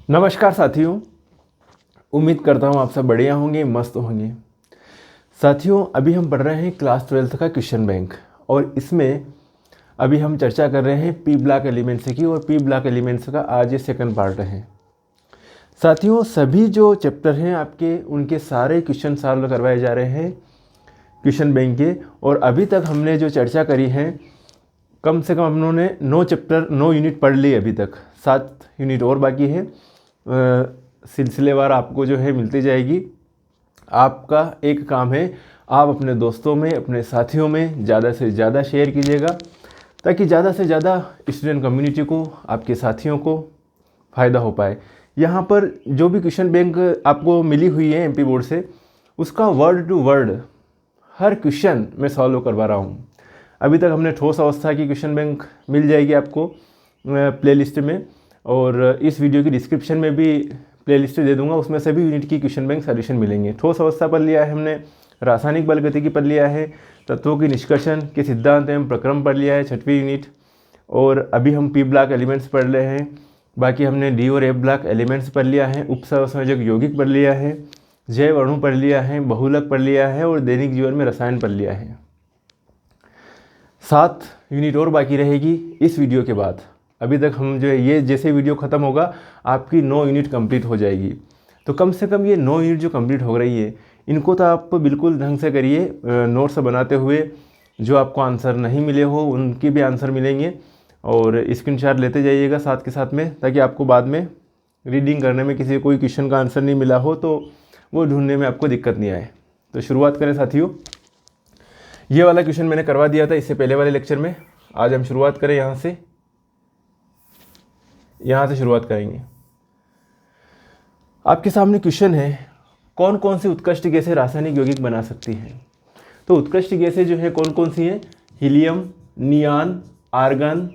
नमस्कार साथियों, उम्मीद करता हूँ आप सब बढ़िया होंगे, मस्त होंगे। साथियों, अभी हम पढ़ रहे हैं क्लास 12th का क्वेश्चन बैंक और इसमें अभी हम चर्चा कर रहे हैं पी ब्लॉक एलिमेंट्स की और पी ब्लॉक एलिमेंट्स का आज ये सेकंड पार्ट है। साथियों, सभी जो चैप्टर हैं आपके उनके सारे क्वेश्चन सॉल्व करवाए जा रहे हैं क्वेश्चन बैंक के। और अभी तक हमने जो चर्चा करी है, कम से कम हम लोगों ने 9 यूनिट पढ़ ली। अभी तक 7 यूनिट और बाकी है। सिलसिलेवार आपको जो है मिलती जाएगी। आपका एक काम है, आप अपने दोस्तों में, अपने साथियों में ज़्यादा से ज़्यादा शेयर कीजिएगा ताकि ज़्यादा से ज़्यादा स्टूडेंट कम्युनिटी को, आपके साथियों को फ़ायदा हो पाए। यहाँ पर जो भी क्वेश्चन बैंक आपको मिली हुई है एमपी बोर्ड से, उसका वर्ड टू वर्ड हर क्वेश्चन मैं सॉल्व करवा रहा हूँ। अभी तक हमने ठोस अवस्था की क्वेश्चन बैंक मिल जाएगी आपको प्लेलिस्ट में, और इस वीडियो की डिस्क्रिप्शन में भी प्लेलिस्ट दे दूंगा, उसमें सभी यूनिट की क्वेश्चन बैंक सॉल्यूशन मिलेंगे। ठोस अवस्था पर लिया है हमने, रासायनिक बल गतिकी पर लिया है, तत्वों की निष्कर्षण के सिद्धांत एवं प्रक्रम पर लिया है 6वीं यूनिट, और अभी हम पी ब्लॉक एलिमेंट्स पढ़ रहे हैं। बाकी हमने डी और एफ ब्लॉक एलिमेंट्स पर लिया है, उपसंयोजक यौगिक पर लिया है, जैव अणु पर लिया है, बहुलक पर लिया है और दैनिक जीवन में रसायन पर लिया है। 7 यूनिट और बाकी रहेगी इस वीडियो के बाद। अभी तक हम जो है, ये जैसे वीडियो ख़त्म होगा आपकी 9 यूनिट कंप्लीट हो जाएगी। तो कम से कम ये 9 यूनिट जो कंप्लीट हो रही है, इनको तो आप बिल्कुल ढंग से करिए, नोट्स बनाते हुए। जो आपको आंसर नहीं मिले हो उनके भी आंसर मिलेंगे और स्क्रीनशॉट लेते जाइएगा साथ के साथ में, ताकि आपको बाद में रीडिंग करने में किसी कोई क्वेश्चन का आंसर नहीं मिला हो तो वो ढूंढने में आपको दिक्कत नहीं आए। तो शुरुआत करें साथियों। ये वाला क्वेश्चन मैंने करवा दिया था इससे पहले वाले लेक्चर में। आज हम शुरुआत करें यहाँ से शुरुआत करेंगे। आपके सामने क्वेश्चन है, कौन कौन सी उत्कृष्ट गैसें रासायनिक यौगिक बना सकती हैं। तो उत्कृष्ट गैसें जो है कौन कौन सी हैं? हीलियम, नियान, आर्गन,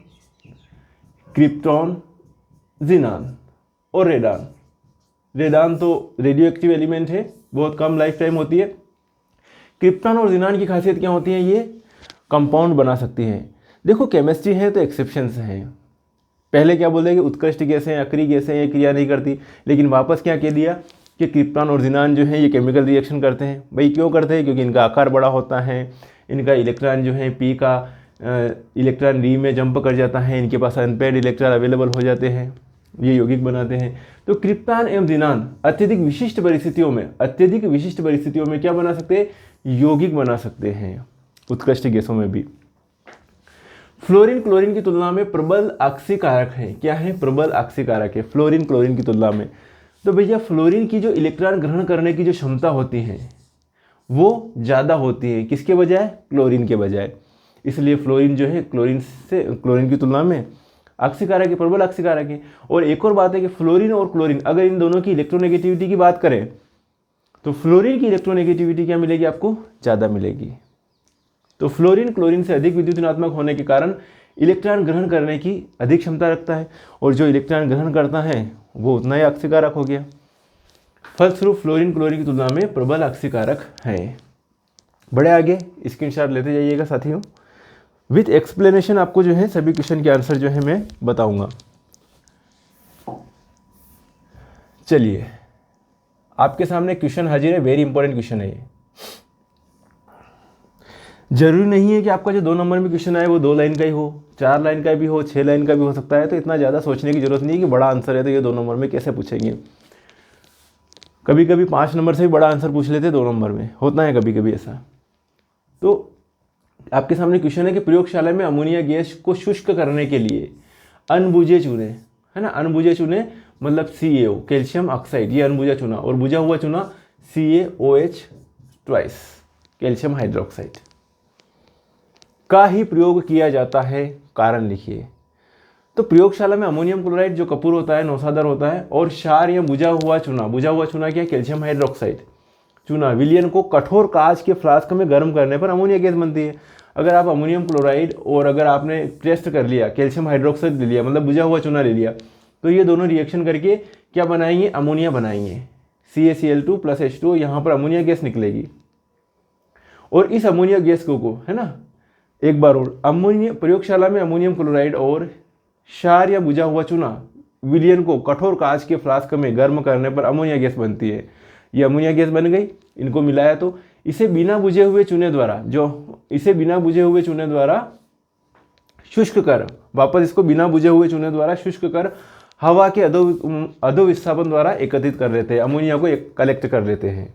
क्रिप्टॉन, जिनान और रेडान। रेडान तो रेडियो एक्टिव एलिमेंट है, बहुत कम लाइफ टाइम होती है। क्रिप्टॉन और जिनान की खासियत क्या होती है? ये कंपाउंड बना सकती हैं। देखो, केमिस्ट्री है तो एक्सेप्शंस हैं। पहले क्या बोले कि उत्कृष्ट गैसें, अक्रिय गैसें ये क्रिया नहीं करती, लेकिन वापस क्या कह दिया कि क्रिप्टॉन और जिनान जो है ये केमिकल रिएक्शन करते हैं। भाई क्यों करते हैं? क्योंकि इनका आकार बड़ा होता है, इनका इलेक्ट्रॉन जो है पी का इलेक्ट्रॉन डी में जंप कर जाता है, इनके पास अनपेयर्ड इलेक्ट्रॉन अवेलेबल हो जाते हैं, ये यौगिक बनाते हैं। तो क्रिप्टॉन एवं जिनान अत्यधिक विशिष्ट परिस्थितियों में क्या बना सकते हैं? यौगिक बना सकते हैं, उत्कृष्ट गैसों में भी। फ्लोरीन क्लोरीन की तुलना में प्रबल ऑक्सीकारक है। क्या है? प्रबल ऑक्सीकारक है फ्लोरीन क्लोरीन की तुलना में। तो भैया फ्लोरीन की जो इलेक्ट्रॉन ग्रहण करने की जो क्षमता होती है वो ज़्यादा होती है, किसके बजाय? क्लोरीन के बजाय। इसलिए फ्लोरीन जो है क्लोरीन की तुलना में ऑक्सीकारक है, प्रबल ऑक्सीकारक है। और एक और बात है कि फ्लोरीन और क्लोरीन, अगर इन दोनों की इलेक्ट्रोनेगेटिविटी की बात करें तो फ्लोरीन की इलेक्ट्रोनेगेटिविटी क्या मिलेगी आपको? ज़्यादा मिलेगी। तो फ्लोरीन क्लोरीन से अधिक विद्युत ऋणात्मक होने के कारण इलेक्ट्रॉन ग्रहण करने की अधिक क्षमता रखता है, और जो इलेक्ट्रॉन ग्रहण करता है वो उतना ही ऑक्सीकारक हो गया। फलस्वरूप फ्लोरीन क्लोरीन की तुलना में प्रबल ऑक्सीकारक है। बड़े आगे स्क्रीनशॉट लेते जाइएगा साथियों। विथ एक्सप्लेनेशन आपको जो है सभी क्वेश्चन के आंसर जो है मैं बताऊंगा। चलिए, आपके सामने क्वेश्चन हाजिर है, वेरी इंपॉर्टेंट क्वेश्चन है ये। जरूरी नहीं है कि आपका जो 2 नंबर में क्वेश्चन आए वो 2 लाइन का ही हो, 4 लाइन का भी हो, 6 लाइन का भी हो सकता है। तो इतना ज़्यादा सोचने की जरूरत नहीं है कि बड़ा आंसर है तो ये 2 नंबर में कैसे पूछेंगे। कभी कभी 5 नंबर से भी बड़ा आंसर पूछ लेते 2 नंबर में, होता है कभी कभी ऐसा। तो आपके सामने क्वेश्चन है कि प्रयोगशाला में अमोनिया गैस को शुष्क करने के लिए अनबुझे चूने, है ना, अनबुझे चूने मतलब CaO, कैल्शियम ऑक्साइड, ये अनबुझा चूना, और बुझा हुआ चूना CaOH ट्वाइस, कैल्शियम हाइड्रोक्साइड का ही प्रयोग किया जाता है। कारण लिखिए। तो प्रयोगशाला में अमोनियम क्लोराइड जो कपूर होता है, नौसादर होता है, और क्षार या बुझा हुआ चूना क्या? कैल्शियम हाइड्रोक्साइड चूना विलयन को कठोर कांच के फ्लास्क में गर्म करने पर अमोनिया गैस बनती है। अगर आप अमोनियम क्लोराइड और अगर आपने टेस्ट कर लिया, कैल्शियम हाइड्रोक्साइड ले लिया, मतलब बुझा हुआ चूना ले लिया, तो ये दोनों रिएक्शन करके क्या बनाएंगे? अमोनिया बनाएंगे। CaCl2 + H2O, यहाँ पर अमोनिया गैस निकलेगी। और इस अमोनिया गैस को है ना, एक बार और, अमोनिया प्रयोगशाला में अमोनियम क्लोराइड और क्षार या बुझा हुआ चूना विलयन को कठोर कांच के फ्लास्क में गर्म करने पर अमोनिया गैस बनती है। ये अमोनिया गैस बन गई, इनको मिलाया तो इसे बिना बुझे हुए चूने द्वारा शुष्क कर, वापस इसको बिना बुझे हुए चूने द्वारा शुष्क कर हवा के अधो विस्थापन द्वारा एकत्रित कर लेते हैं, अमोनिया को कलेक्ट कर लेते हैं।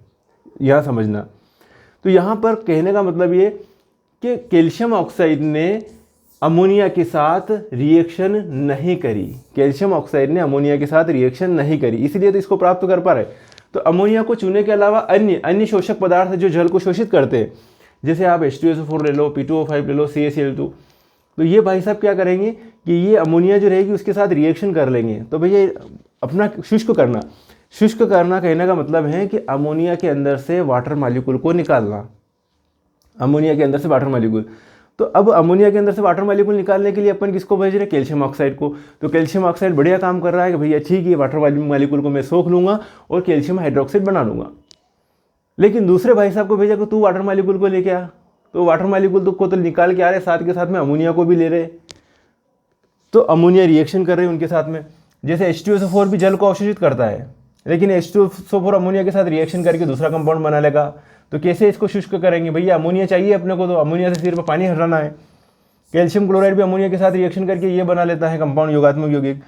यहाँ समझना, तो यहाँ पर कहने का मतलब ये कि कैल्शियम ऑक्साइड ने अमोनिया के साथ रिएक्शन नहीं करी, इसलिए तो इसको प्राप्त कर पा रहे। तो अमोनिया को चूने के अलावा अन्य शोषक पदार्थ जो जल को शोषित करते हैं, जैसे आप H2SO4 ले लो, P2O5 ले लो, CaCl2, तो ये भाई साहब क्या करेंगे कि ये अमोनिया जो रहेगी उसके साथ रिएक्शन कर लेंगे। तो भैया अपना शुष्क करना कहने का मतलब है कि अमोनिया के अंदर से वाटर मॉलिक्यूल को निकालना, तो अब अमोनिया के अंदर से वाटर मॉलिक्यूल निकालने के लिए अपन किसको भेज रहे हैं, कैल्शियम ऑक्साइड को। तो कैल्शियम ऑक्साइड बढ़िया काम कर रहा है कि भैया ठीक है, वाटर मॉलिक्यूल को मैं सोख लूँगा और कैल्शियम हाइड्रोक्साइड बना लूँगा। लेकिन दूसरे भाई साहब को भेजा कि तू वाटर मॉलिक्यूल को लेके आ, तो वाटर मॉलिक्यूल को तो निकाल के आ रहे, साथ के साथ में अमोनिया को भी ले रहे, तो अमोनिया रिएक्शन कर रहे हैं उनके साथ में। जैसे H2SO4 भी जल को अवशोषित करता है, लेकिन H2SO4 अमोनिया के साथ रिएक्शन करके दूसरा कंपाउंड बना लेगा। तो कैसे इसको शुष्क करेंगे, भैया अमोनिया चाहिए अपने को, तो अमोनिया से सिर्फ पानी हटाना है। कैल्शियम क्लोराइड भी अमोनिया के साथ रिएक्शन करके ये बना लेता है कंपाउंड, योगात्मक यौगिक।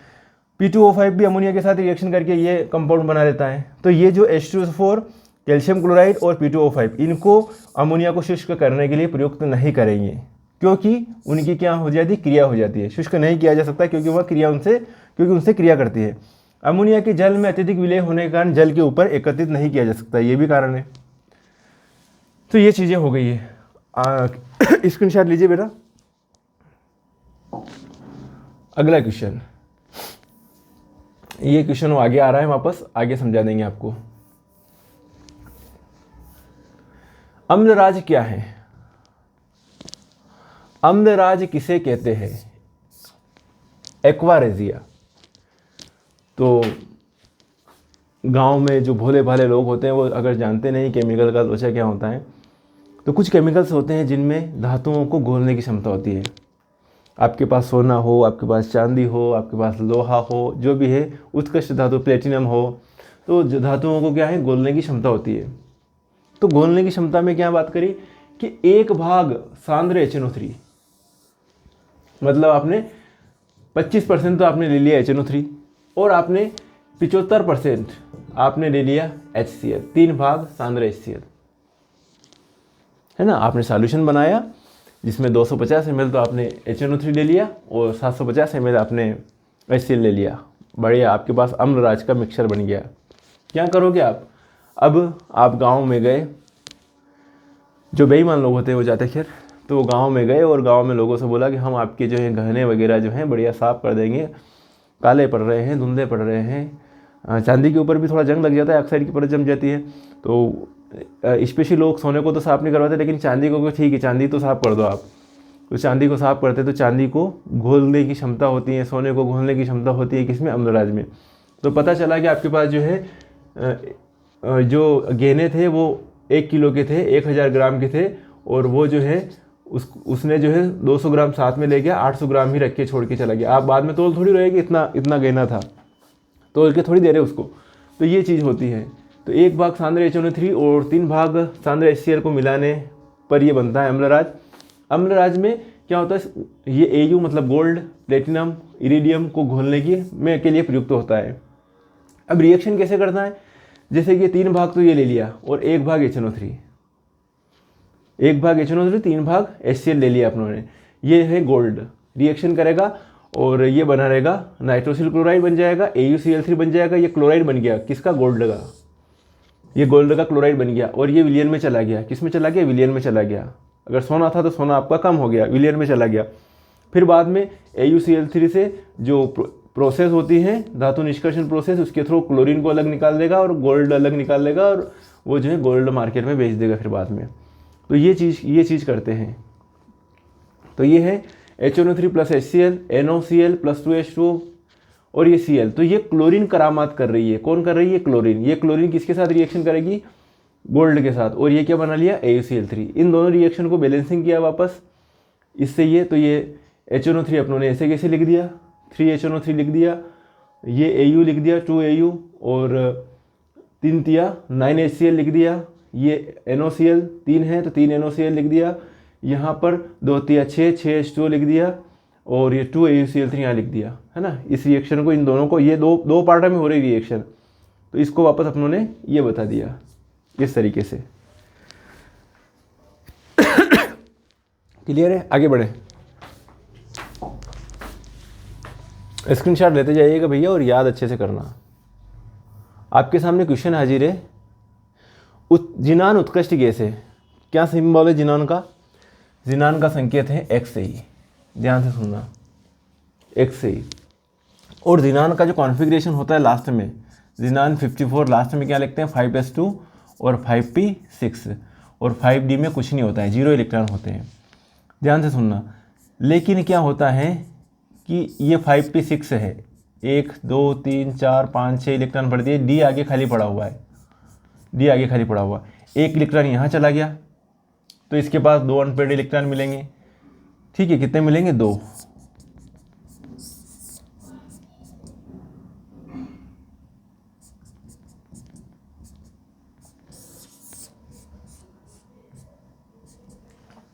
P2O5 भी अमोनिया के साथ रिएक्शन करके ये कंपाउंड बना लेता है। तो ये जो H2SO4, कैल्शियम क्लोराइड और P2O5, इनको अमोनिया को शुष्क करने के लिए प्रयुक्त नहीं करेंगे, क्योंकि उनकी क्या हो जाती है, क्रिया हो जाती है। शुष्क नहीं किया जा सकता क्योंकि वह उनसे क्रिया करती है। अमोनिया के जल में अत्यधिक विलय होने के कारण जल के ऊपर एकत्रित नहीं किया जा सकता, ये भी कारण है। तो ये चीज़ें हो गई है। स्क्रीनशॉट लीजिए बेटा। अगला क्वेश्चन, ये क्वेश्चन आगे आ रहा है, वापस आगे समझा देंगे आपको। अम्लराज क्या है, अम्लराज किसे कहते हैं, एक्वारेजिया। तो गांव में जो भोले भाले लोग होते हैं वो अगर जानते नहीं केमिकल का लोचा क्या होता है, तो कुछ केमिकल्स होते हैं जिनमें धातुओं को घोलने की क्षमता होती है। आपके पास सोना हो, आपके पास चांदी हो, आपके पास लोहा हो, जो भी है उत्कृष्ट धातु, प्लेटिनम हो, तो धातुओं को क्या है, घोलने की क्षमता होती है। तो घोलने की क्षमता में क्या बात करी कि 1 भाग सांद्र HNO3, मतलब आपने 25% तो आपने ले लिया HNO3 और आपने 75% आपने ले लिया HCl, 3 भाग सांद्र HCl, है ना। आपने सॉल्यूशन बनाया जिसमें 250 ml तो आपने HNO3 ले लिया और 750 ml आपने HCl ले लिया। बढ़िया, आपके पास अम्लराज का मिक्सचर बन गया। क्या करोगे आप, अब आप गांव में गए, जो बेईमान लोग होते हैं वो जाते, खैर, तो गांव में गए और गांव में लोगों से बोला कि हम आपके जो है गहने वगैरह जो हैं बढ़िया साफ़ कर देंगे, काले पड़ रहे हैं, धुंधले पड़ रहे हैं, चांदी के ऊपर भी थोड़ा जंग लग जाता है, ऑक्साइड की परत जम जाती है। तो स्पेशली लोग सोने को तो साफ़ नहीं करवाते, लेकिन चांदी को ठीक है, चांदी तो साफ़ कर दो आप। तो चांदी को साफ़ करते तो चांदी को घोलने की क्षमता होती है, सोने को घोलने की क्षमता होती है किसमें, अम्लराज में। तो पता चला कि आपके पास जो है जो गहने थे वो 1 किलो के थे, 1000 ग्राम के थे, और वो जो है उसने जो है 200 ग्राम साथ में ले गया, 800 ग्राम ही रख के छोड़ के चला गया। आप बाद में तोल थोड़ी रहे कि इतना गहना था, तोल के थोड़ी दे रहे उसको। तो ये चीज़ होती है। तो 1 भाग सांद्र HNO3 और 3 भाग सांद्र HCl को मिलाने पर ये बनता है अम्लराज। अम्लराज में क्या होता है, ये Au मतलब गोल्ड, प्लेटिनम, इरिडियम को घोलने के लिए प्रयुक्त होता है। अब रिएक्शन कैसे करता है, जैसे कि 3 भाग तो ये ले लिया और 1 भाग HNO3, 1 भाग HNO3, 3 भाग HCl ले लिया अपनों ने, ये है गोल्ड। रिएक्शन करेगा और ये बना रहेगा, नाइट्रोसिल क्लोराइड बन जाएगा, AuCl3 बन जाएगा, ये क्लोराइड बन गया, किसका, गोल्ड का, ये गोल्ड का क्लोराइड बन गया। और ये विलियन में चला गया, किस में चला गया, विलियन में चला गया। अगर सोना था तो सोना आपका कम हो गया, विलियन में चला गया। फिर बाद में AuCl3 से जो प्रोसेस होती है, धातु निष्कर्षण प्रोसेस, उसके थ्रू क्लोरीन को अलग निकाल देगा और गोल्ड अलग निकाल देगा, और वो जो है गोल्ड मार्केट में बेच देगा फिर बाद में। तो ये चीज़ करते हैं। तो ये है HNO3 plus HCl, NOCl plus 2H2O और ये Cl। तो ये क्लोरीन करामात कर रही है, कौन कर रही है, क्लोरीन। ये क्लोरीन किसके साथ रिएक्शन करेगी, गोल्ड के साथ, और ये क्या बना लिया, AuCl3। इन दोनों रिएक्शन को बैलेंसिंग किया वापस, इससे ये, तो ये HNO3 अपनों ने ऐसे कैसे लिख दिया, 3HNO3 लिख दिया, ये AU लिख दिया 2AU, और 3 तिया 9HCl लिख दिया। ये NOCl 3 है तो 3 NOCl लिख दिया। यहाँ पर 2 तिया 6H2O लिख दिया, और ये 2AuCl3 यहाँ लिख दिया, है ना। इस रिएक्शन को, इन दोनों को, ये दो पार्ट में हो रही रिएक्शन, तो इसको वापस अपनों ने ये बता दिया इस तरीके से। क्लियर है? आगे बढ़े, स्क्रीनशॉट लेते जाइएगा भैया और याद अच्छे से करना। आपके सामने क्वेश्चन हाजिर है। जिनान उत्कृष्ट गैस है। क्या सिंबल है जिनान का? जिनान का संकेत है XAE। ध्यान से सुनना, XAE। और जिनान का जो कॉन्फ़िगरेशन होता है लास्ट में, जिनान 54 लास्ट में क्या लिखते हैं? 5s2 और 5p6, और 5d में कुछ नहीं होता है, 0 इलेक्ट्रॉन होते हैं। ध्यान से सुनना। लेकिन क्या होता है कि ये 5p6 है, 1 2 3 4 5 6 इलेक्ट्रॉन भर दिए, डी आगे खाली पड़ा हुआ है, डी आगे खाली पड़ा हुआ। एक इलेक्ट्रॉन यहाँ चला गया तो इसके पास 2 अनपेड इलेक्ट्रॉन मिलेंगे। ठीक है, कितने मिलेंगे? 2।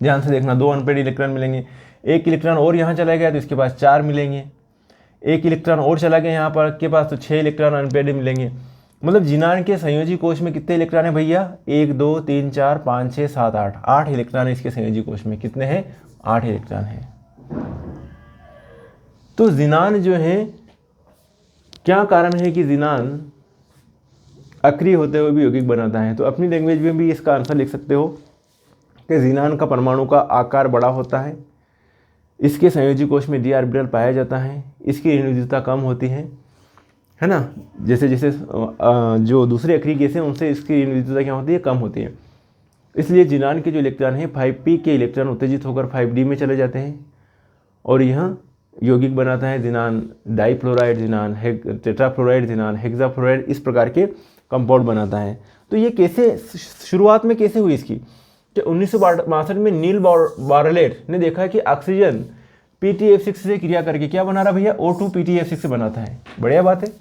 ध्यान से देखना, 2 अनपेड इलेक्ट्रॉन मिलेंगे। एक इलेक्ट्रॉन और यहाँ चला गया तो इसके पास 4 मिलेंगे। एक इलेक्ट्रॉन और चला गया यहाँ पर के पास तो 6 इलेक्ट्रॉन अनपेड मिलेंगे। मतलब जिनान के संयोजी कोश में कितने इलेक्ट्रॉन है भैया? 1 2 3 4 5 6 7 8, 8 इलेक्ट्रॉन है इसके संयोजी कोश में। कितने हैं? 8 इलेक्ट्रॉन है। तो जिनान जो है, क्या कारण है कि जिनान अक्रिय होते हुए भी यौगिक बनाता है? तो अपनी लैंग्वेज में भी इसका आंसर लिख सकते हो कि जिनान का परमाणु का आकार बड़ा होता है, इसके संयोजी कोश में डी ऑर्बिटल पाया जाता है, इसकी रेणुदीयता कम होती है ना। जैसे जैसे जो दूसरे अक्रिय गैस हैं उनसे इसकी रेणुदीयता क्या होती है? कम होती है। इसलिए जिनान के जो इलेक्ट्रॉन हैं 5p के इलेक्ट्रॉन उत्तेजित होकर 5d में चले जाते हैं, और यह यौगिक बनाता है जिनान डाइफ्लोराइड, जिनान टेट्राफ्लोराइड, जिनान हेक्साफ्लोराइड, इस प्रकार के कंपाउंड बनाता है। तो ये कैसे शुरुआत में कैसे हुई इसकी? कि 1962 में नील बार्लेट ने देखा कि ऑक्सीजन PTF6 से क्रिया करके क्या बना रहा भैया? O2 PTF6 से बनाता है। बढ़िया बात है।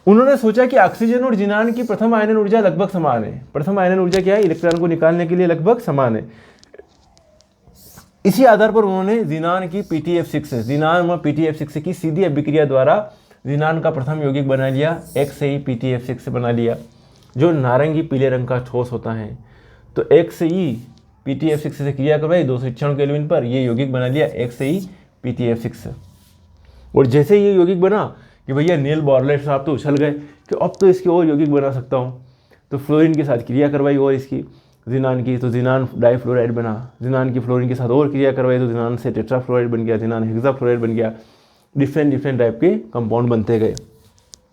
उन्होंने सोचा कि ऑक्सीजन और जिनान की प्रथम आयनन ऊर्जा लगभग समान है। प्रथम आयनन ऊर्जा क्या है? इलेक्ट्रॉन को निकालने के लिए लगभग समान है। इसी आधार पर उन्होंने जिनान की जिनान और PTF6 की सीधी अभिक्रिया द्वारा जिनान का प्रथम यौगिक बना लिया, XAE PTF6 से बना लिया, जो नारंगी पीले रंग का ठोस होता है। तो XAE PTF6 से क्रिया करवाई 296 केल्विन पर, ये यौगिक बना लिया XAE PTF6। और जैसे ये यौगिक बना कि भैया नील बार्लेट साहब तो उछल गए कि अब तो इसके और यौगिक बना सकता हूँ। तो फ्लोरीन के साथ क्रिया करवाई और इसकी जिनान की, तो जिनान डाइफ्लोराइड बना। जिनान की फ्लोरीन के साथ और क्रिया करवाई तो जिनान से टेट्राफ्लोराइड बन गया, जिनान हेक्साफ्लोराइड बन गया। डिफरेंट टाइप के कंपाउंड बनते गए।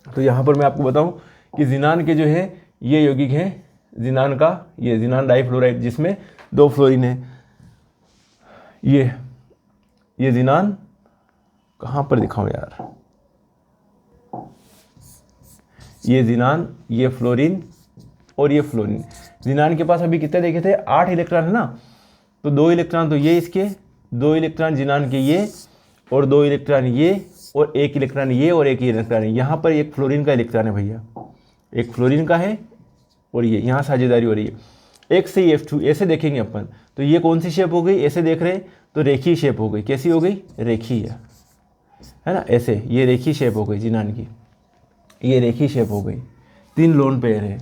तो यहाँ पर मैं आपको बताऊँ कि जिनान के जो है ये यौगिक है, जिनान का ये जिनान डाइफ्लोराइड जिसमें 2 फ्लोरीन है। ये जिनान कहाँ पर दिखाऊं यार? ये जिनान, ये फ्लोरीन और ये फ्लोरीन। जिनान के पास अभी कितने देखे थे? 8 इलेक्ट्रॉन है ना। तो 2 इलेक्ट्रॉन तो ये इसके, 2 इलेक्ट्रॉन जिनान के ये, और 2 इलेक्ट्रॉन ये, और 1 इलेक्ट्रॉन ये, और 1 इलेक्ट्रॉन यहाँ पर एक फ्लोरीन का इलेक्ट्रॉन है भैया, एक फ्लोरीन का है, और ये यहाँ साझेदारी हो रही है। XAF2 ऐसे देखेंगे अपन, तो ये कौन सी शेप हो गई? ऐसे देख रहे हैं तो रेखीय शेप हो गई। कैसी हो गई? रेखीय, है ना। ऐसे ये रेखीय शेप हो गई जिनान की, ये रेखीय शेप हो गई। 3 लोन पेयर है।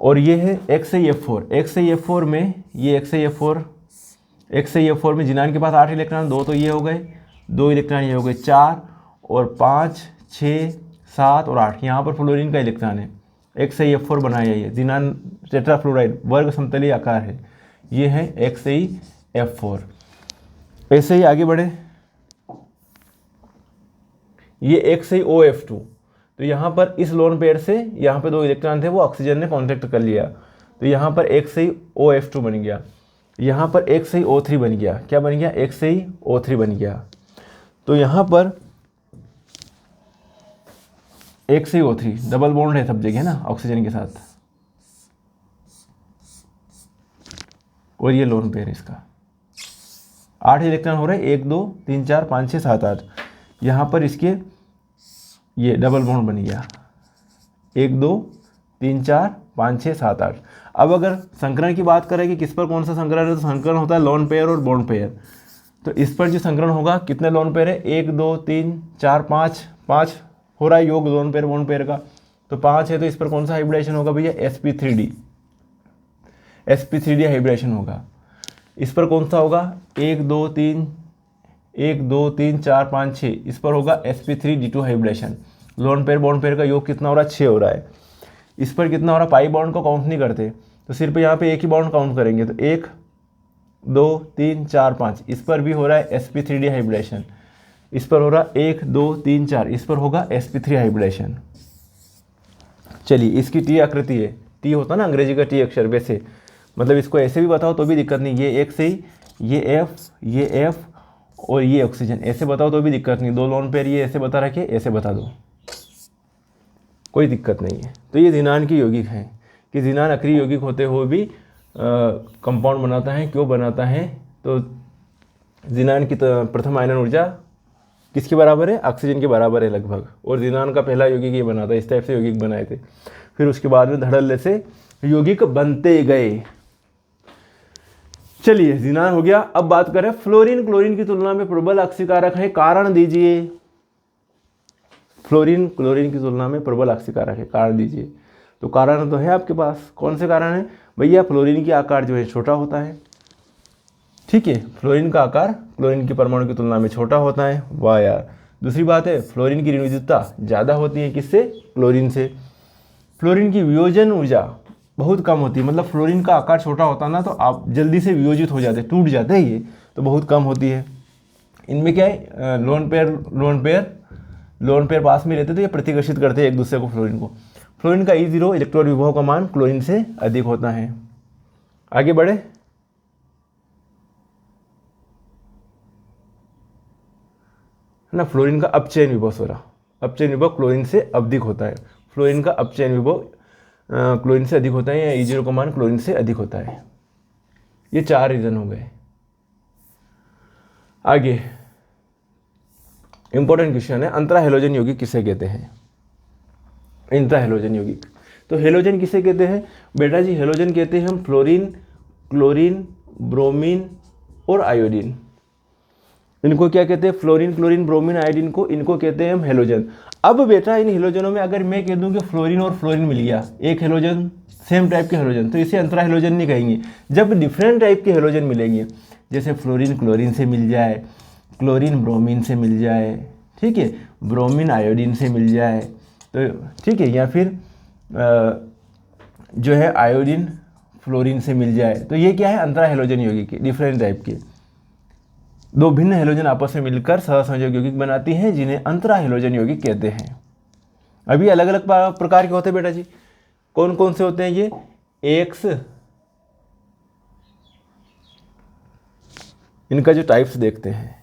और ये है XAF4। XAF4 में ये XAF4 में जिनान के पास 8 इलेक्ट्रॉन, 2 तो ये हो गए, 2 इलेक्ट्रॉन ये हो गए, 4 और 5 6 7 और 8। यहाँ पर फ्लोरीन का इलेक्ट्रॉन है। XAF4 बनाया ये जिनान टेट्राफ्लोराइड वर्ग समतलीय आकार है। ये है XAF4। ऐसे ही आगे बढ़े, ये XAOF2। तो यहाँ पर इस लोन पेयर से यहाँ पे 2 इलेक्ट्रॉन थे, वो ऑक्सीजन ने कॉन्टैक्ट कर लिया, तो यहाँ पर XAOF2 बन गया। यहाँ पर XAO3 बन गया। क्या बन गया? XAO3 बन गया। तो यहाँ पर XAO3 डबल बॉन्ड है सब जगह ना ऑक्सीजन के साथ, और ये लोन पेयर इसका 8 इलेक्ट्रॉन हो रहे हैं, 1 2 3 4 5 6 7 8। यहाँ पर इसके ये डबल बॉन्ड बन गया, 1 2 3 4 5 6 7 8। अब अगर संकरण की बात करें कि किस पर कौन सा संकरण है, तो संकरण होता है लोन पेयर और बॉन्ड पेयर। तो इस पर जो संकरण होगा, कितने लोन पेयर है, 1 2 3 4 5, 5 हो रहा है योग लोन पेयर बॉन्ड पेयर का, तो 5 है। तो इस पर कौन सा हाइब्रिडेशन होगा भैया, sp3d, sp3d हाइब्रिडेशन होगा। इस पर कौन सा होगा, 1 2 3 4 5 6, इस पर होगा sp3d2 hybridisation. Lone pair bond pair का योग कितना हो रहा है, 6 हो रहा है। इस पर कितना हो रहा है, पाई बॉन्ड को काउंट नहीं करते, तो सिर्फ यहाँ पे एक ही बॉन्ड काउंट करेंगे, तो 1 2 3 4 5, इस पर भी हो रहा है sp3d हाइब्रिडेशन। इस पर हो रहा है 1 2 3 4, इस पर होगा sp3 हाइब्रिडेशन। चलिए, इसकी टी आकृति है, टी होता है ना अंग्रेजी का टी अक्षर, वैसे मतलब इसको ऐसे भी बताओ तो भी दिक्कत नहीं, ये एक से ही, ये एफ और ये ऑक्सीजन, ऐसे बताओ तो भी दिक्कत नहीं। 2 लोन पेयर ये ऐसे बता रखे, ऐसे बता दो, कोई दिक्कत नहीं है। तो ये ज़ीनान की यौगिक है कि ज़ीनान अक्रिय यौगिक होते हुए भी कंपाउंड बनाता है। क्यों बनाता है, तो ज़ीनान की प्रथम आयनन ऊर्जा किसके बराबर है, ऑक्सीजन के बराबर है लगभग, और ज़ीनान का पहला यौगिक ये बना था। इस टाइप से यौगिक बनाए थे, फिर उसके बाद में धड़ल्ले से यौगिक बनते गए। चलिए, ज़ीनान हो गया। अब बात करें फ्लोरीन क्लोरीन की तुलना में प्रबल ऑक्सीकारक है, कारण दीजिए। फ्लोरीन क्लोरीन की तुलना में प्रबल ऑक्सीकारक है, कारण दीजिए। तो कारण तो है आपके पास, कौन से कारण है भैया, फ्लोरीन की आकार जो है छोटा होता है, ठीक है, फ्लोरीन का आकार क्लोरीन के परमाणु की तुलना में छोटा होता है। वाह यार। दूसरी बात है, फ्लोरीन की ऋण विद्युतता ज़्यादा होती है, किससे, क्लोरीन से। फ्लोरीन की वियोजन ऊर्जा बहुत कम होती है, मतलब फ्लोरीन का आकार छोटा होता है ना, तो आप जल्दी से वियोजित हो जाते, टूट जाते हैं ये, तो बहुत कम होती है। इनमें क्या है, लोन पेयर पास में रहते तो ये प्रतिकर्षित करते हैं एक दूसरे को, फ्लोरीन को। फ्लोरीन का E0 इलेक्ट्रॉन विभव का मान क्लोरीन से अधिक होता है। आगे बढ़े, ना, फ्लोरीन का अपचयन विभव, अपचयन विभव क्लोरीन से अधिक होता है। फ्लोरीन का अपचयन विभव क्लोरीन से अधिक होता है, या E0 का मान क्लोरीन से अधिक होता है। ये 4 रीजन हो गए। आगे इंपॉर्टेंट क्वेश्चन है, अंतरा हेलोजन यौगिक किसे कहते हैं, इंट्रा हेलोजन यौगिक। तो हेलोजन किसे कहते हैं बेटा जी, हेलोजन कहते हैं हम फ्लोरीन, क्लोरीन, ब्रोमीन और आयोडीन। इनको क्या कहते हैं, फ्लोरीन, क्लोरीन, ब्रोमीन, आयोडीन को, इनको कहते हैं हम हेलोजन। अब बेटा इन हेलोजनों में अगर मैं कह दूं कि फ्लोरीन और फ्लोरीन मिल गया, एक हेलोजन, सेम टाइप के हेलोजन, तो इसे अंतरा हेलोजन नहीं कहेंगे। जब डिफरेंट टाइप के हेलोजन मिलेंगे, जैसे फ्लोरीन क्लोरीन से मिल जाए, क्लोरीन ब्रोमीन से मिल जाए, ठीक है, ब्रोमीन आयोडीन से मिल जाए, तो ठीक है, या फिर जो है आयोडीन फ्लोरीन से मिल जाए, तो ये क्या है, अंतरा हेलोजन यौगिक के, डिफरेंट टाइप के। 2 भिन्न हेलोजन आपस में मिलकर सहसंयोजक यौगिक बनाती हैं, जिन्हें अंतरा हेलोजन यौगिक कहते हैं। अभी अलग अलग प्रकार के होते हैं बेटा जी, कौन कौन से होते हैं ये, एक्स, इनका जो टाइप्स देखते हैं,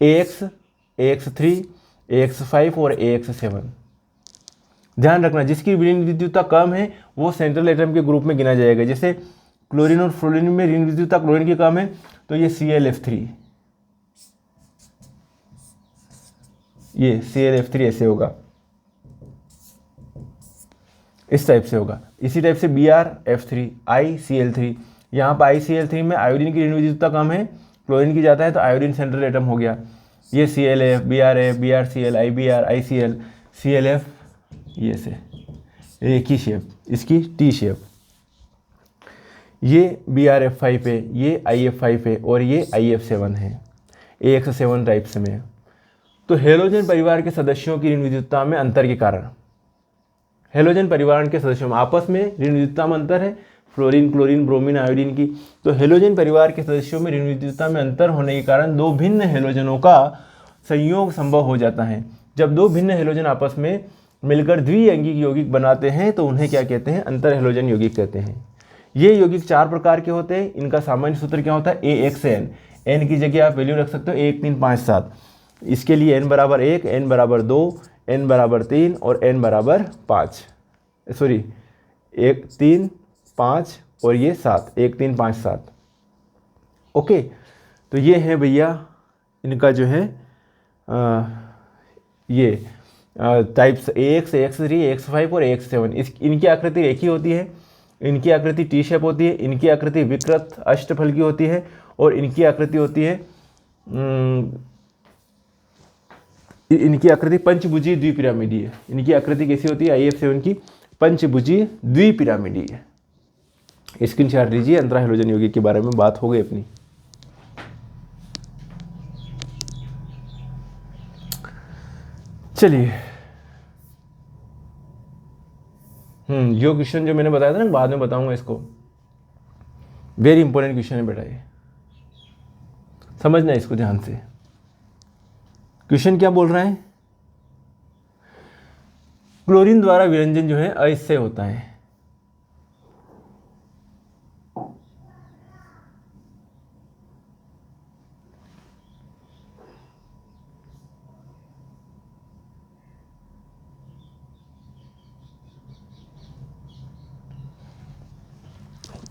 AX, AX3, AX5 और AX7। ध्यान रखना, जिसकी ऋण विद्युतता कम है वो सेंट्रल एटम के ग्रुप में गिना जाएगा। जैसे क्लोरीन और फ्लोरीन में ऋण विद्युतता क्लोरीन की कम है, तो ये ClF3, ये ClF3 ऐसे होगा, इस टाइप से होगा। इसी टाइप से BrF3, ICl3, यहाँ पर ICl3 में आयोडीन की ऋण विद्युतता कम है, क्लोरीन की ज़्यादा है, तो आयोडीन सेंट्रल एटम हो गया। ये ClF, BrF, BrCl, IBr, ICl, ClF, ये से एक ही शेप, इसकी T शेप। ये BrF5 है, ये IF5 है और ये IF7 है, AX7 टाइप्स में। तो हेलोजन परिवार के सदस्यों की ऋण विद्युतता में अंतर के कारण, हेलोजन परिवार के सदस्यों में आपस में ऋण विद्युतता में अंतर है, फ्लोरीन, क्लोरीन, ब्रोमीन, आयोडीन की। तो हेलोजन परिवार के सदस्यों में ऋण विद्युतता में अंतर होने के कारण 2 भिन्न हेलोजनों का संयोग संभव हो जाता है। जब 2 भिन्न हेलोजन आपस में मिलकर द्विअंगिक यौगिक बनाते हैं तो उन्हें क्या कहते हैं, अंतर हेलोजन यौगिक कहते हैं। ये यौगिक 4 प्रकार के होते हैं। इनका सामान्य सूत्र क्या होता है, AXN, N की जगह आप वैल्यू रख सकते हो 1 3 5 7। इसके लिए N बराबर 1, N बराबर 2, N बराबर 3 और N बराबर 5, सॉरी 1 3 5 और ये 7, 1 3 5 7। ओके, तो ये है भैया इनका जो है ये टाइप्स AX, AX3, AX5 और AX7, इनकी आकृति एक ही होती है। इनकी आकृति टी शेप होती है, इनकी आकृति विकृत अष्टफल की होती है और इनकी आकृति होती है इनकी आकृति पंचभुजी द्विपिरामिडीय। इनकी आकृति कैसी होती है IF7 की? पंचभुजी द्विपिरामिडीय। स्क्रीनशॉट लीजिए, अंतरा हैलोजन यौगिक के बारे में बात हो गई अपनी। चलिए जो क्वेश्चन जो मैंने बताया था ना, बाद में बताऊंगा इसको, वेरी इंपॉर्टेंट क्वेश्चन है बेटा, ये समझना इसको ध्यान से। क्वेश्चन क्या बोल रहा है? क्लोरीन द्वारा विरंजन जो है अस्थायी होता है।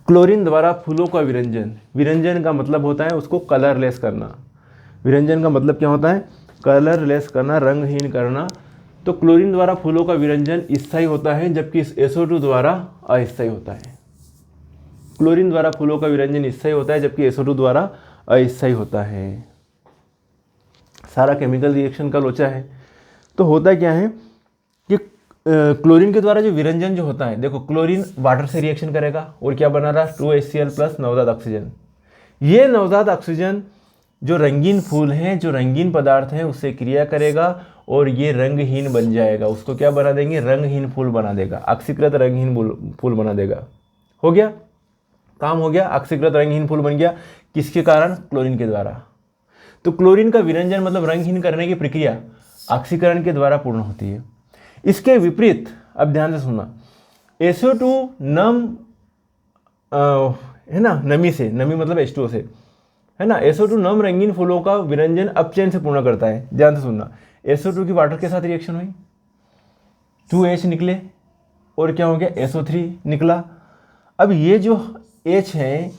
क्लोरीन द्वारा फूलों का विरंजन, विरंजन का मतलब होता है उसको कलरलेस करना। विरंजन का मतलब क्या होता है? कलरलेस करना, रंगहीन करना। तो क्लोरीन द्वारा फूलों का विरंजन स्थायी होता है, जबकि SO2 द्वारा अस्थायी होता है। क्लोरीन द्वारा फूलों का विरंजन स्थायी होता है, जबकि SO2 द्वारा अस्थायी होता है। सारा केमिकल रिएक्शन का लोचा है। तो होता क्या है कि क्लोरीन के द्वारा जो विरंजन जो होता है, देखो क्लोरीन वाटर से रिएक्शन करेगा और क्या बना रहा? 2HCl प्लस नवजात ऑक्सीजन। ये नवजात ऑक्सीजन जो रंगीन फूल हैं, जो रंगीन पदार्थ हैं, उससे क्रिया करेगा और ये रंगहीन बन जाएगा। उसको क्या बना देंगे? रंगहीन फूल बना देगा, ऑक्सीकृत रंगहीन फूल बना देगा। हो गया काम, हो गया, ऑक्सीकृत रंगहीन फूल बन गया। किसके कारण? क्लोरीन के द्वारा। तो क्लोरीन का विरंजन मतलब रंगहीन करने की प्रक्रिया ऑक्सीकरण के द्वारा पूर्ण होती है। इसके विपरीत, अब ध्यान से सुनना, SO2 नम है ना, नमी से, नमी मतलब H2O से, है ना। SO2 नम रंगीन फूलों का विरंजन अपचयन से पूर्ण करता है। ध्यान से सुनना, SO2 की वाटर के साथ रिएक्शन हुई, 2H निकले और क्या हो गया? SO3 निकला। अब ये जो H है,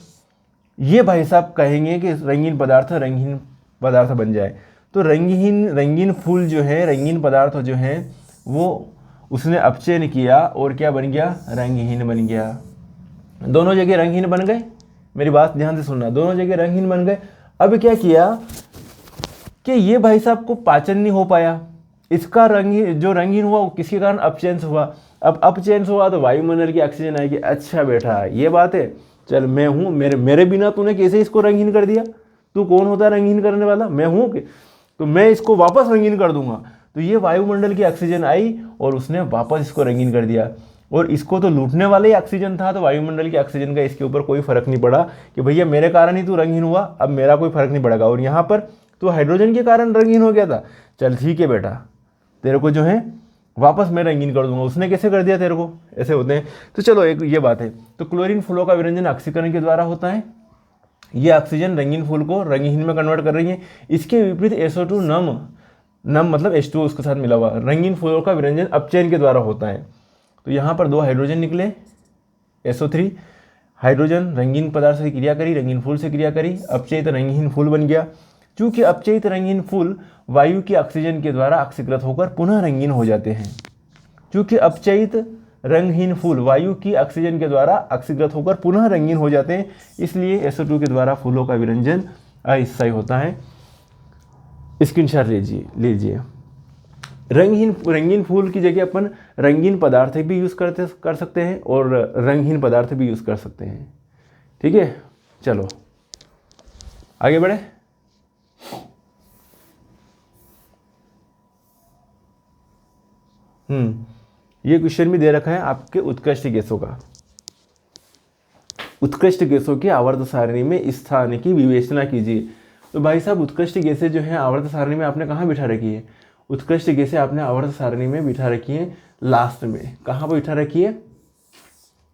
ये भाई साहब कहेंगे कि रंगीन पदार्थ बन जाए। तो रंगीन फूल जो है, रंगीन पदार्थ जो है, वो उसने अपचयन किया और क्या बन गया? रंगहीन बन गया। दोनों जगह रंगहीन बन गए। मेरी बात ध्यान से सुनना, दोनों जगह रंगहीन बन गए। अब क्या किया कि ये भाई साहब को पाचन नहीं हो पाया। इसका रंगीन हुआ, किसके कारण? अपचयन से हुआ। अब अपचयन से हुआ तो वायुमंडल की ऑक्सीजन आएगी। अच्छा बेटा ये बात है, चल मैं हूँ, मेरे बिना तूने कैसे इसको रंगीन कर दिया? तू कौन होता है रंगीन करने वाला? मैं हूँ कि तो मैं इसको वापस रंगीन कर दूंगा। तो ये वायुमंडल की ऑक्सीजन आई और उसने वापस इसको रंगीन कर दिया। और इसको तो लूटने वाला ही ऑक्सीजन था, तो वायुमंडल की ऑक्सीजन का इसके ऊपर कोई फर्क नहीं पड़ा कि भैया मेरे कारण ही तू रंगीन हुआ, अब मेरा कोई फर्क नहीं पड़ेगा। और यहाँ पर तो हाइड्रोजन के कारण रंगीन हो गया था, चल ठीक है बेटा, तेरे को जो है वापस मैं रंगीन कर दूंगा। उसने कैसे कर दिया तेरे को? ऐसे होते हैं। तो चलो एक ये बात है। तो क्लोरीन फूलों का विरंजन ऑक्सीकरण के द्वारा होता है। ये ऑक्सीजन रंगीन फूल को रंगहीन में कन्वर्ट कर रही है। इसके विपरीत SO2 नम मतलब H2O उसके साथ मिला हुआ, रंगीन फूलों का विरंजन अपचयन के द्वारा होता है। तो यहाँ पर 2 हाइड्रोजन निकले, SO3, हाइड्रोजन रंगीन पदार्थ से क्रिया करी, रंगीन फूल से क्रिया करी, अपचयित रंगहीन फूल बन गया। चूंकि अपचयित रंगीन फूल वायु की ऑक्सीजन के द्वारा ऑक्सीकृत होकर पुनः रंगीन हो जाते हैं। चूंकि अपचयित रंगहीन फूल वायु की ऑक्सीजन के द्वारा ऑक्सीकृत होकर पुनः रंगीन हो जाते हैं, इसलिए SO2 के द्वारा फूलों का विरंजन अस्थायी होता है। स्क्रीनशॉट लीजिए। रंगीन फूल की जगह अपन रंगीन पदार्थ भी यूज़ कर सकते हैं और रंगहीन पदार्थ भी यूज़ कर सकते हैं। ठीक है, चलो आगे बढ़े। ये क्वेश्चन भी दे रखा है आपके उत्कृष्ट गैसों का। उत्कृष्ट गैसों की आवर्त सारणी में स्थान की विवेचना कीजिए। तो भाई साहब उत्कृष्ट गैसें जो है आवर्त सारणी में आपने कहाँ बिठा रखी है? उत्कृष्ट गैसें आपने आवर्त सारणी में बिठा रखी है लास्ट में। कहाँ पर बिठा रखी है?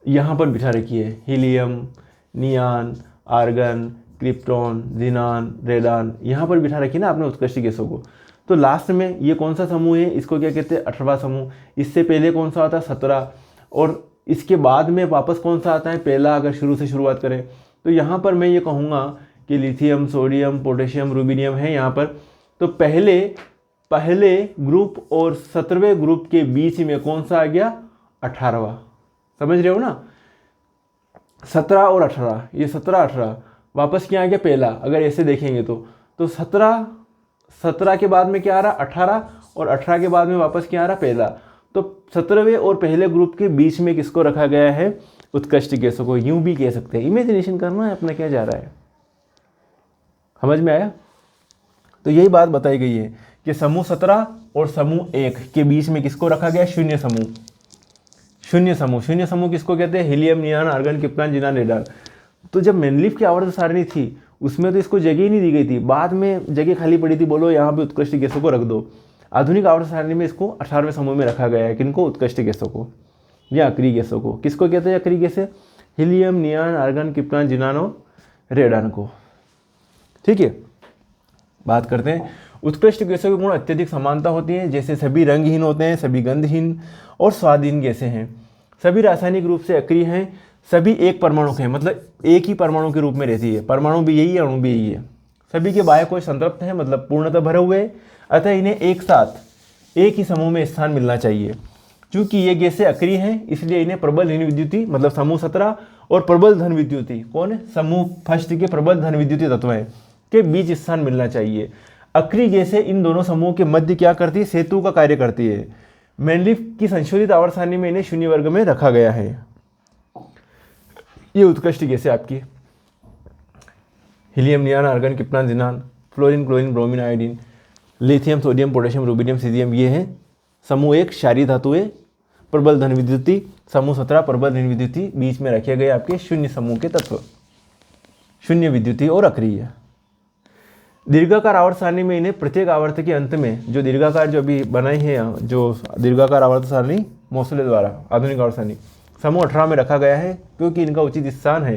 यहाँ पर बिठा रखी है। Helium, neon, argon, krypton, xenon, radon, यहाँ पर बिठा रखी है ना आपने उत्कृष्ट गैसों को। तो लास्ट में ये कौन सा समूह है? इसको क्या कहते हैं? 18वां समूह। इससे पहले कौन सा आता है? 17। और इसके बाद में वापस कौन सा आता है? पहला, अगर शुरू से शुरुआत करें तो यहाँ पर मैं ये कहूँगा कि लिथियम, सोडियम, पोटेशियम, रुबिडियम है यहाँ पर। तो पहले ग्रुप और 17वें ग्रुप के बीच में कौन सा आ गया? 18वां। समझ रहे हो ना? 17 और 18, ये 17 18 वापस क्या आ गया? पहला। अगर ऐसे देखेंगे तो 17 के बाद में क्या आ रहा? 18, और 18 के बाद में वापस क्या आ रहा? पहला। तो 17वें और पहले ग्रुप के बीच में किसको रखा गया है? उत्कृष्ट गैसों को। यूं भी कह सकते हैं, इमेजिनेशन करना है अपना, क्या जा रहा है, समझ में आया? तो यही बात बताई गई है कि समूह 17 और समूह 1 के बीच में किसको रखा गया? शून्य समूह। शून्य समूह किसको कहते हैं? Helium, neon, argon, krypton, xenon, radon. तो जब मेनलिफ की आवर्त सारणी थी उसमें तो इसको जगह ही नहीं दी गई थी, बाद में जगह खाली पड़ी थी, बोलो यहाँ पे उत्कृष्ट गैसों को रख दो। आधुनिक आवर्त सारणी में इसको 18वें समूह में रखा गया है। किनको? उत्कृष्ट गैसों को या अक्रिय गैसों को। किसको कहते हैं अक्रिय गैसें? हीलियम, नियान, आर्गन, क्रिप्टॉन, जिनान और रेडान को। ठीक है, बात करते हैं। उत्कृष्ट गैसों के गुण अत्यधिक समानता होती है, जैसे सभी रंगहीन होते हैं, सभी गंधहीन और स्वादहीन गैसें हैं, सभी रासायनिक रूप से अक्रिय हैं, सभी एक परमाणु के हैं, मतलब एक ही परमाणु के रूप में रहती है। परमाणु भी यही है, अणु भी यही है। सभी के बाह्य कोश संतृप्त है, मतलब पूर्णतः भरे हुए, अतः इन्हें एक साथ एक ही समूह में स्थान मिलना चाहिए। चूंकि ये गैसें अक्रिय हैं इसलिए इन्हें प्रबल धन विद्युती, मतलब समूह 17 और प्रबल धन विद्युती, कौन है? समूह फर्स्ट के प्रबल धन विद्युती तत्व हैं, के बीच स्थान मिलना चाहिए। अक्रिय गैसें इन दोनों समूहों के मध्य क्या करती है? सेतु का कार्य करती है। मेनलिफ की संशोधित आवर्त सारणी में इन्हें शून्य वर्ग में रखा गया है। ये उत्कृष्ट गैसें आपकी helium, neon, argon, krypton, xenon, fluorine, chlorine, bromine, iodine, lithium, sodium, potassium, rubidium, caesium, ये हैं समूह 1 क्षारीय धातुएं, प्रबल धन विद्युती। समूह 17 प्रबल धन विद्युती, बीच में रखे गए आपके शून्य समूह के तत्व, शून्य विद्युती और अक्रिय। दीर्घाकार आवर्त सारणी में इन्हें प्रत्येक आवर्त के अंत में, जो दीर्घाकार जो अभी बनाई है, जो दीर्घाकार आवर्त सारणी मोसले द्वारा आधुनिक आवर्त सारणी, समूह 18 में रखा गया है, क्योंकि इनका उचित स्थान है।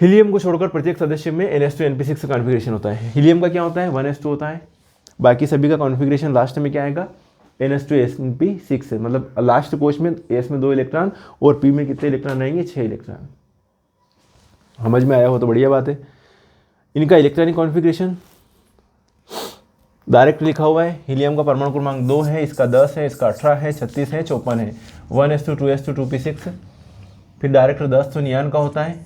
हीलियम को छोड़कर प्रत्येक सदस्य में NH2 NP6 कॉन्फ़िगरेशन होता है। हीलियम का क्या होता है? 1s2 होता है। बाकी सभी का कॉन्फ़िगरेशन लास्ट में क्या आएगा? NH2 NP6, मतलब लास्ट कोश में S में 2 इलेक्ट्रॉन और P में कितने इलेक्ट्रॉन रहेंगे? 6 इलेक्ट्रॉन। समझ में आया हो तो बढ़िया बात है। इनका इलेक्ट्रॉनिक कॉन्फ़िगरेशन डायरेक्ट लिखा हुआ है। हीलियम का परमाणु क्रमांक 2 है, इसका 10 है, इसका 18 है, 36 है, 54 है। 1s2 2s2 2p6। फिर डायरेक्ट 10 तो नियान का होता है।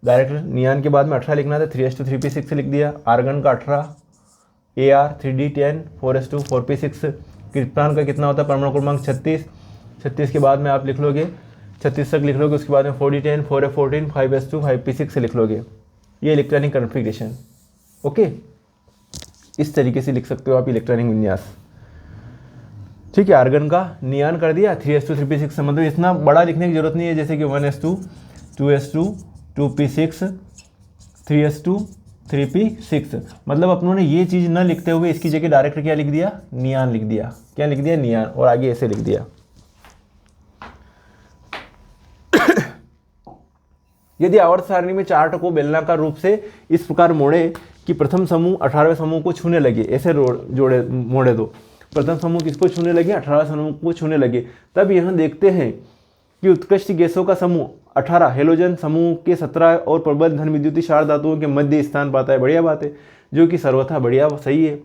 डायरेक्ट नियान के बाद में 18 लिखना था, 3s2 3p6 लिख दिया। आर्गन का 18, Ar 3d10 4s2 4p6। Krypton का कितना होता है? परमाणु क्रमांक 36। 36 के बाद में आप लिख लोगे 36 तक लिख लोगे, उसके बाद में 4d10 4f14 5s2 5p6 से लिख लोगे। ये इलेक्ट्रॉनिक कॉन्फ़िगरेशन। ओके, इस तरीके से लिख सकते हो आप इलेक्ट्रॉनिक विन्यास। ठीक है, आर्गन का नियान कर दिया 3s2 3p6 से, मतलब इतना बड़ा लिखने की जरूरत नहीं है, जैसे कि 1s2 2s2 2p6 3s2 3p6, मतलब अपनों ने ये चीज़ न लिखते हुए इसकी जगह डायरेक्ट क्या लिख दिया? नियान लिख दिया। क्या लिख दिया? नियान, और आगे ऐसे लिख दिया। यदि आवर्त सारणी में चार्ट को बेलनाकार रूप से इस प्रकार मोड़े कि प्रथम समूह 18वें समूह को छूने लगे, ऐसे जोड़े मोड़े दो, प्रथम समूह किसको छूने लगे? 18वें समूह को छूने लगे, तब यहाँ देखते हैं कि उत्कृष्ट गैसों का समूह 18 हेलोजन समूह के 17 और प्रबल धन विद्युती क्षार धातुओं के मध्य स्थान पाता है। बढ़िया बात है, जो कि सर्वथा बढ़िया सही है,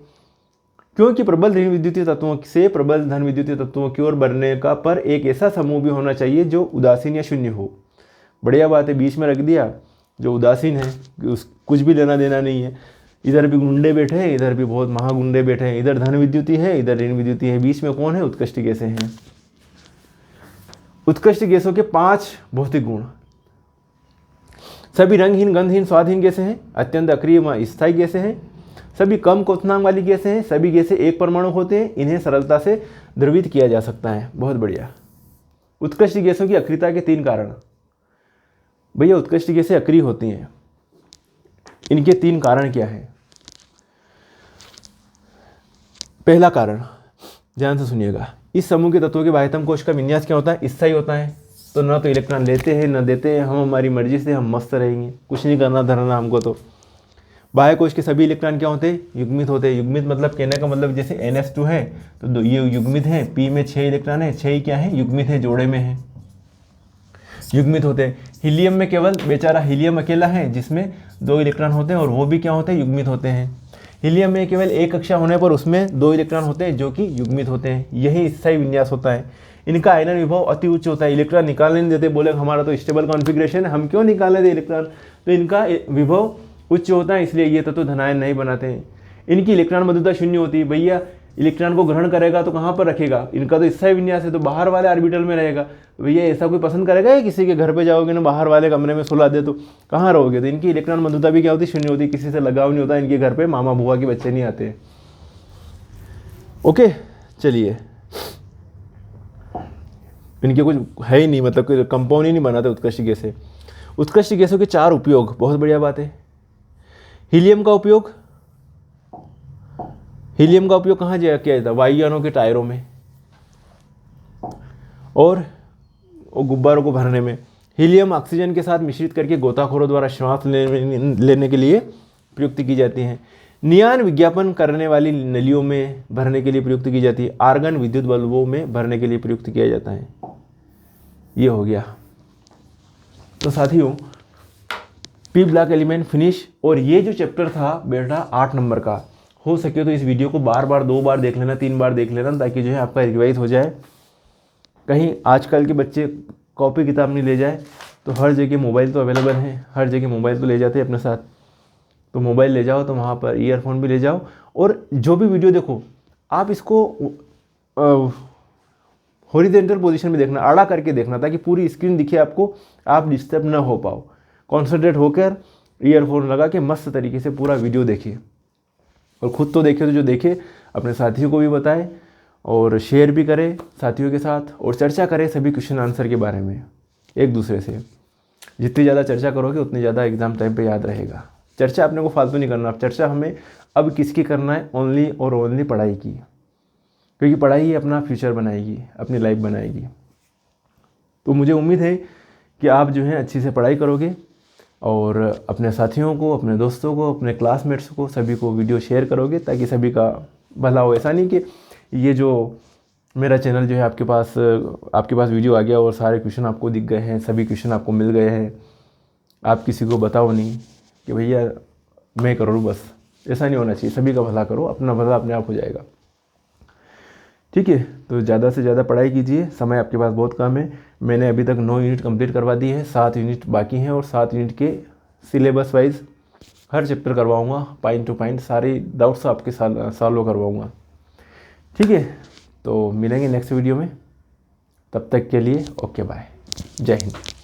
क्योंकि प्रबल धन विद्युतीय तत्वों से प्रबल धन विद्युतीय तत्वों की ओर बढ़ने का पर एक ऐसा समूह भी होना चाहिए जो उदासीन या शून्य हो। बढ़िया बात है, बीच में रख दिया जो उदासीन है, उस कुछ भी लेना देना नहीं है। इधर भी गुंडे बैठे हैं, इधर भी बहुत महागुंडे बैठे हैं, इधर धन विद्युती है, इधर ऋण विद्युती है, बीच में कौन है? उत्कृष्ट गैसें हैं। उत्कृष्ट गैसों के 5 भौतिक गुण। सभी रंगहीन, गंधहीन, स्वादहीन गैसें हैं, अत्यंत अक्रिय व स्थायी गैसें हैं, सभी कम क्वथनांक वाली गैसें हैं, सभी गैसें एक परमाणु होते हैं, इन्हें सरलता से द्रवित किया जा सकता है। बहुत बढ़िया। उत्कृष्ट गैसों की अक्रियता के 3 कारण। भैया उत्कृष्ट गैसें अक्रिय होती हैं, इनके 3 कारण क्या है? पहला कारण, ध्यान से सुनिएगा, इस समूह के तत्वों के बाह्यतम कोश का विन्यास क्या होता है? स्थायी होता है। तो न तो इलेक्ट्रॉन लेते हैं न देते हैं, हम हमारी मर्जी से हम मस्त रहेंगे, कुछ नहीं करना धरना हमको। तो बाह्य कोश के सभी इलेक्ट्रॉन क्या होते हैं? युग्मित होते हैं। युग्मित मतलब कहने का मतलब जैसे NS2 है तो ये युग्मित है, P में 6 इलेक्ट्रॉन है, 6 क्या है? युग्मित है, जोड़े में है। युग्मित होते हैं। हीलियम में केवल बेचारा हीलियम अकेला है जिसमें 2 इलेक्ट्रॉन होते हैं और वो भी क्या होते हैं, युग्मित होते हैं। हीलियम में केवल एक कक्षा होने पर उसमें 2 इलेक्ट्रॉन होते हैं जो कि युग्मित होते हैं। यही स्थायी विन्यास होता है। इनका आयनन विभव अति उच्च होता है। इलेक्ट्रॉन निकालने नहीं देते, बोले हमारा तो स्टेबल कॉन्फिगरेशन है, हम क्यों निकालने दें इलेक्ट्रॉन। तो इनका विभव उच्च होता है, इसलिए ये तत्व धनायन नहीं बनाते हैं। इनकी इलेक्ट्रॉन मधुरता शून्य होती है। भैया इलेक्ट्रॉन को ग्रहण करेगा तो कहाँ पर रखेगा, इनका तो स्थायी विन्यास है तो बाहर वाले ऑर्बिटल में रहेगा। भैया ऐसा कोई पसंद करेगा या किसी के घर पे जाओगे ना बाहर वाले कमरे में सुला दे तो कहाँ रहोगे। तो इनकी इलेक्ट्रॉन मधुरता भी क्या होती है, शून्य होती है। किसी से लगाव नहीं होता, इनके घर पे मामा बुआ के बच्चे नहीं आते। ओके चलिए, इनके कुछ है ही नहीं, मतलब कोई कंपाउंड ही नहीं बनाते उत्कृष्ट गैसें। उत्कृष्ट गैसों के 4 उपयोग, बहुत बढ़िया बात है। हीलियम का उपयोग, हीलियम का उपयोग कहाँ किया जाता है, वायुयानों के टायरों में और गुब्बारों को भरने में। हीलियम ऑक्सीजन के साथ मिश्रित करके गोताखोरों द्वारा श्वास लेने के लिए प्रयुक्त की जाती हैं। नियान विज्ञापन करने वाली नलियों में भरने के लिए प्रयुक्त की जाती है। आर्गन विद्युत बल्बों में भरने के लिए प्रयुक्त किया जाता है। ये हो गया। तो साथियों पी ब्लॉक एलिमेंट फिनिश। और ये जो चैप्टर था बेटा 8 नंबर का, हो सके तो इस वीडियो को बार बार 2 बार देख लेना, 3 बार देख लेना, ताकि जो है आपका रिवाइज हो जाए। कहीं आजकल के बच्चे कॉपी किताब नहीं ले जाए, तो हर जगह मोबाइल तो अवेलेबल है, हर जगह मोबाइल तो ले जाते हैं अपने साथ। तो मोबाइल ले जाओ, तो वहाँ पर ईयरफोन भी ले जाओ, और जो भी वीडियो देखो आप इसको हॉरिजॉन्टल पोजीशन में देखना, आड़ा करके देखना, ताकि पूरी स्क्रीन दिखे आपको, आप डिस्टर्ब ना हो पाओ। कॉन्सेंट्रेट होकर ईयरफोन लगा के मस्त तरीके से पूरा वीडियो देखिए, और ख़ुद तो देखे तो जो देखे अपने साथियों को भी बताएं, और शेयर भी करें साथियों के साथ, और चर्चा करें सभी क्वेश्चन आंसर के बारे में एक दूसरे से। जितनी ज़्यादा चर्चा करोगे उतनी ज़्यादा एग्ज़ाम टाइम पे याद रहेगा। चर्चा अपने को फालतू नहीं करना, चर्चा हमें अब किसकी करना है, ओनली और ओनली पढ़ाई की, क्योंकि पढ़ाई ही अपना फ्यूचर बनाएगी, अपनी लाइफ बनाएगी। तो मुझे उम्मीद है कि आप जो है अच्छी से पढ़ाई करोगे, और अपने साथियों को, अपने दोस्तों को, अपने क्लासमेट्स को, सभी को वीडियो शेयर करोगे, ताकि सभी का भला हो। ऐसा नहीं कि ये जो मेरा चैनल जो है आपके पास वीडियो आ गया और सारे क्वेश्चन आपको दिख गए हैं, सभी क्वेश्चन आपको मिल गए हैं, आप किसी को बताओ नहीं कि भैया मैं करूँ बस। ऐसा नहीं होना चाहिए, सभी का भला करो, अपना भला अपने आप हो जाएगा। ठीक है, तो ज़्यादा से ज़्यादा पढ़ाई कीजिए, समय आपके पास बहुत कम है। मैंने अभी तक 9 यूनिट कंप्लीट करवा दी है, 7 यूनिट बाकी हैं, और 7 यूनिट के सिलेबस वाइज हर चैप्टर करवाऊँगा, पॉइंट टू पॉइंट सारे डाउट्स आपके सॉल्व करवाऊँगा। ठीक है, तो मिलेंगे नेक्स्ट वीडियो में, तब तक के लिए ओके बाय, जय हिंद।